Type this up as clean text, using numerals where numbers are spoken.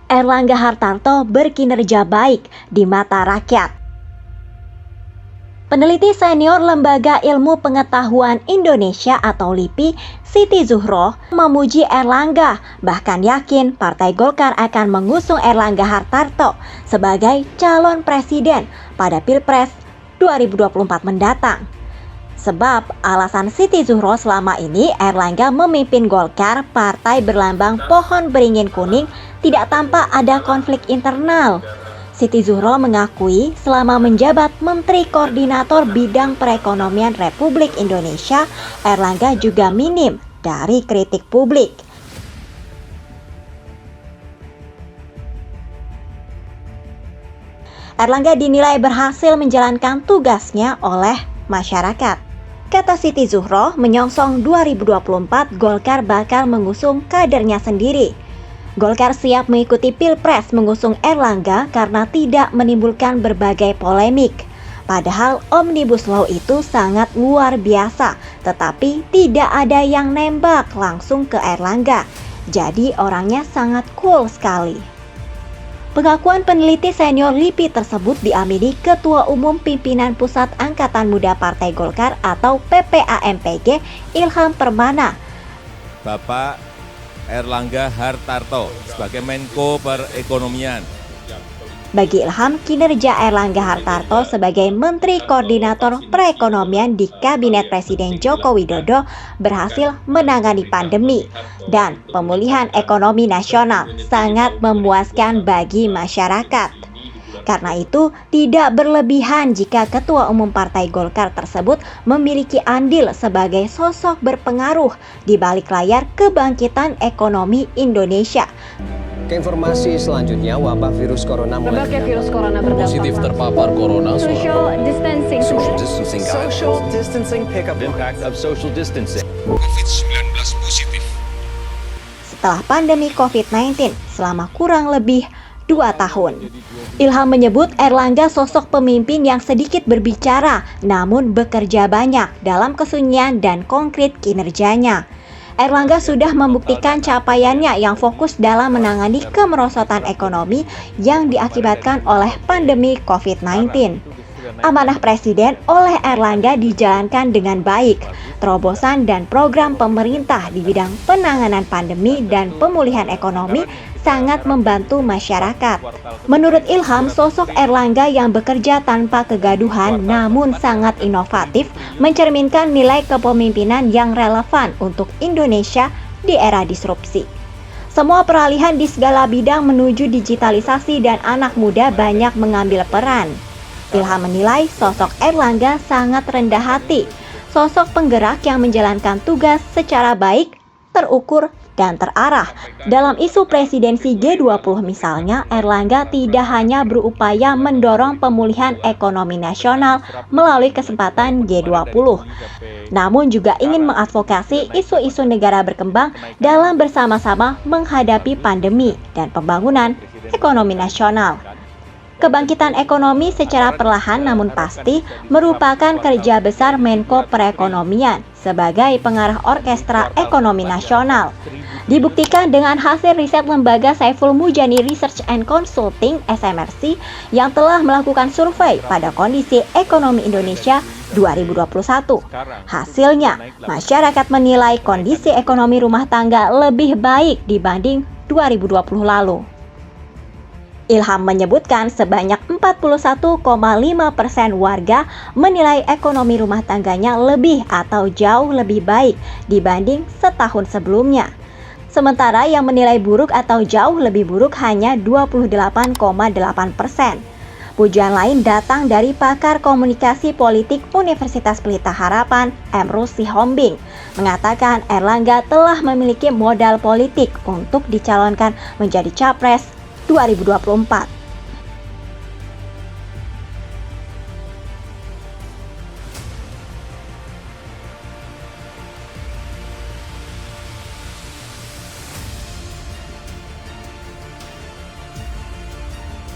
Erlangga Hartarto berkinerja baik di mata rakyat. Peneliti senior Lembaga Ilmu Pengetahuan Indonesia atau LIPI, Siti Zuhro, memuji Erlangga, bahkan yakin Partai Golkar akan mengusung Erlangga Hartarto sebagai calon presiden pada Pilpres 2024 mendatang. Sebab alasan Siti Zuhro selama ini Erlangga memimpin Golkar, partai berlambang pohon beringin kuning, tidak tampak ada konflik internal. Siti Zuhro mengakui selama menjabat Menteri Koordinator Bidang Perekonomian Republik Indonesia, Erlangga juga minim dari kritik publik. Erlangga dinilai berhasil menjalankan tugasnya oleh masyarakat. Kata Siti Zuhro, menyongsong 2024, Golkar bakal mengusung kadernya sendiri. Golkar siap mengikuti Pilpres mengusung Erlangga karena tidak menimbulkan berbagai polemik. Padahal Omnibus Law itu sangat luar biasa, tetapi tidak ada yang nembak langsung ke Erlangga. Jadi orangnya sangat cool sekali. Pengakuan peneliti senior LIPI tersebut diamini Ketua Umum Pimpinan Pusat Angkatan Muda Partai Golkar atau PPAMPG, Ilham Permana. Bapak Erlangga Hartarto sebagai Menko Perekonomian. Bagi Ilham, kinerja Erlangga Hartarto sebagai Menteri Koordinator Perekonomian di Kabinet Presiden Joko Widodo berhasil menangani pandemi dan pemulihan ekonomi nasional sangat memuaskan bagi masyarakat. Karena itu, tidak berlebihan jika Ketua Umum Partai Golkar tersebut memiliki andil sebagai sosok berpengaruh di balik layar kebangkitan ekonomi Indonesia. Ke informasi selanjutnya, wabah virus corona mulai positif terpapar corona. Social distancing pick up impact of social distancing. COVID-19 positif. Setelah pandemi COVID-19 selama kurang lebih 2 tahun. Ilham menyebut Erlangga sosok pemimpin yang sedikit berbicara namun bekerja banyak dalam kesunyian dan konkret kinerjanya. Erlangga sudah membuktikan capaiannya yang fokus dalam menangani kemerosotan ekonomi yang diakibatkan oleh pandemi COVID-19. Amanah Presiden oleh Erlangga dijalankan dengan baik. Terobosan dan program pemerintah di bidang penanganan pandemi dan pemulihan ekonomi sangat membantu masyarakat. Menurut Ilham, sosok Erlangga yang bekerja tanpa kegaduhan namun sangat inovatif mencerminkan nilai kepemimpinan yang relevan untuk Indonesia di era disrupsi. Semua peralihan di segala bidang menuju digitalisasi dan anak muda banyak mengambil peran. Ilham menilai sosok Erlangga sangat rendah hati, sosok penggerak yang menjalankan tugas secara baik, terukur, dan terarah. Dalam isu presidensi G20 misalnya, Erlangga tidak hanya berupaya mendorong pemulihan ekonomi nasional melalui kesempatan G20, namun juga ingin mengadvokasi isu-isu negara berkembang dalam bersama-sama menghadapi pandemi dan pembangunan ekonomi nasional. Kebangkitan ekonomi secara perlahan namun pasti merupakan kerja besar Menko Perekonomian sebagai pengarah orkestra ekonomi nasional. Dibuktikan dengan hasil riset lembaga Saiful Mujani Research and Consulting (SMRC) yang telah melakukan survei pada kondisi ekonomi Indonesia 2021. Hasilnya, masyarakat menilai kondisi ekonomi rumah tangga lebih baik dibanding 2020 lalu. Ilham menyebutkan sebanyak 41,5% warga menilai ekonomi rumah tangganya lebih atau jauh lebih baik dibanding setahun sebelumnya. Sementara yang menilai buruk atau jauh lebih buruk hanya 28,8%. Pujian lain datang dari pakar komunikasi politik Universitas Pelita Harapan, Emrus Sihombing, mengatakan Erlangga telah memiliki modal politik untuk dicalonkan menjadi capres 2024.